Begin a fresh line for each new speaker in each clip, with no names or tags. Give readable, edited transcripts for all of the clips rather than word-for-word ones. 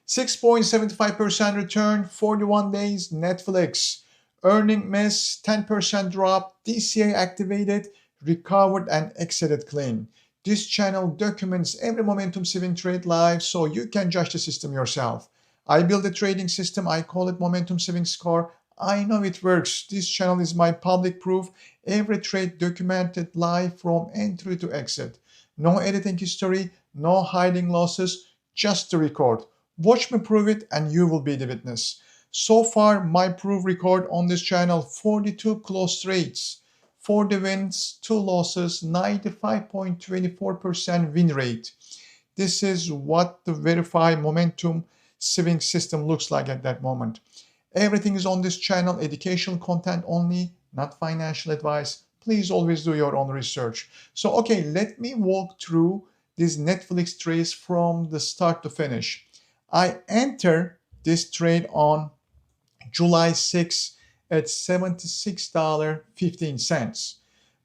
6.75% return, 41 days, NFLX. Earning miss, 10% drop, DCA activated, recovered and exited clean. This channel documents every momentum swing trade live so you can judge the system yourself. I build a trading system, I call it Momentum Swing Score. I know it works. This channel is my public proof. Every trade documented live from entry to exit. No editing history, no hiding losses, just the record. Watch me prove it and you will be the witness. So far, my proof record on this channel, 42 close trades, 40 wins, 2 losses, 95.24% win rate. This is what the verified momentum swing system looks like at that moment. Everything is on this channel, educational content only, not financial advice. Please always do your own research. So, okay, let me walk through this NFLX trades from the start to finish. I enter this trade on July 6 at $76.15.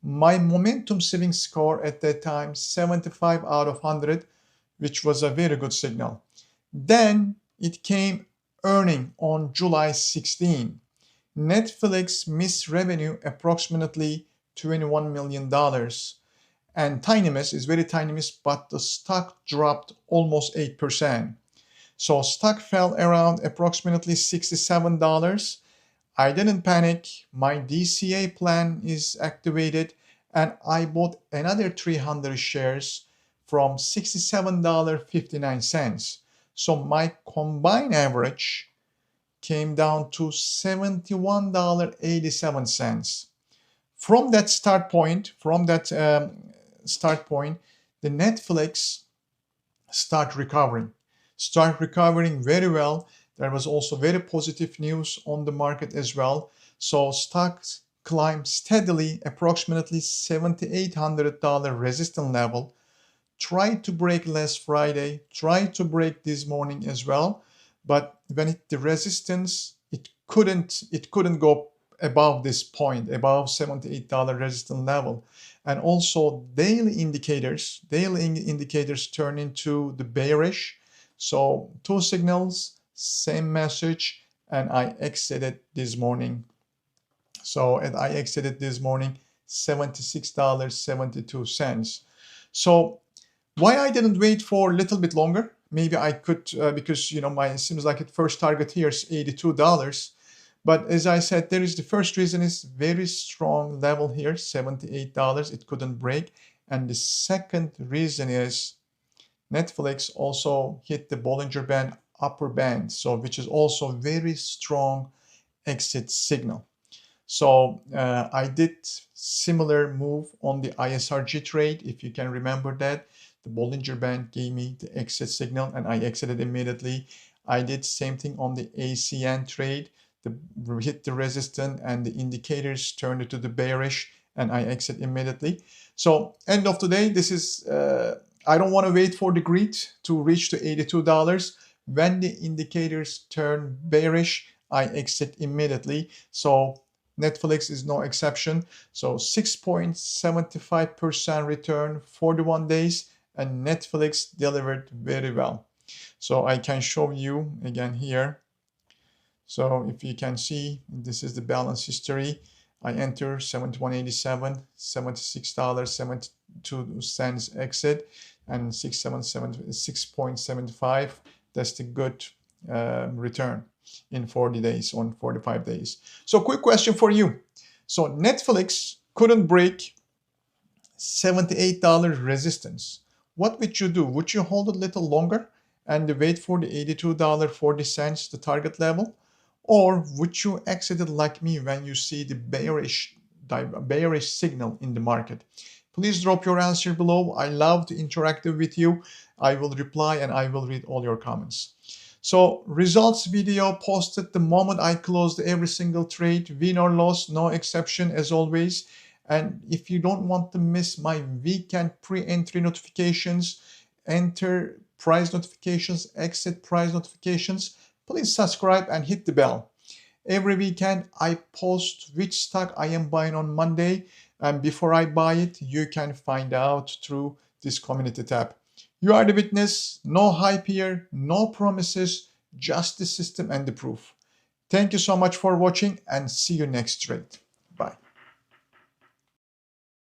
My momentum swing score at that time, 75 out of 100, which was a very good signal. Then it came earning on July 16. NFLX missed revenue approximately $21 million. And tiny miss is very tiny miss, but the stock dropped almost 8%. So stock fell around approximately $67. I didn't panic. My DCA plan is activated and I bought another 300 shares from $67.59. So my combined average came down to $71.87. From that start point, the NFLX start recovering very well. There was also very positive news on the market as well. So stocks climbed steadily, approximately $7,800 resistance level. Tried to break last Friday, tried to break this morning as well, but when it the resistance, it couldn't go above this point, above $78 resistance level. And also daily indicators turn into the bearish. So 2 signals, same message, and I exited this morning. So I exited this morning $76.72. So why I didn't wait for a little bit longer? Maybe I could because it seems like the first target here is $82. But as I said, the first reason is very strong level here, $78. It couldn't break. And the second reason is NFLX also hit the Bollinger Band upper band, so which is also very strong exit signal. So I did similar move on the ISRG trade, if you can remember that. The Bollinger Band gave me the exit signal and I exited immediately. I did same thing on the ACN trade. Hit the resistance and the indicators turned into the bearish and I exit immediately. So end of the day, this is I don't want to wait for the greed to reach to $82. When the indicators turn bearish, I exit immediately. So NFLX is no exception. So 6.75% return, 41 days, and NFLX delivered very well. So I can show you again here. So if you can see, this is the balance history. I enter 71.87, $76.72 exit, and 6.75. That's the good return in 40 days, on 45 days. So quick question for you. So NFLX couldn't break $78 resistance. What would you do? Would you hold a little longer and wait for the $82.40, the target level? Or would you exit it like me when you see the bearish signal in the market? Please drop your answer below. I love to interact with you. I will reply and I will read all your comments. So results video posted the moment I closed every single trade, win or loss, no exception as always. And if you don't want to miss my weekend pre-entry notifications, enter price notifications, exit price notifications, please subscribe and hit the bell. Every weekend I post which stock I am buying on Monday, and before I buy it, you can find out through this community tab. You are the witness, no hype here, no promises, just the system and the proof. Thank you so much for watching and see you next trade.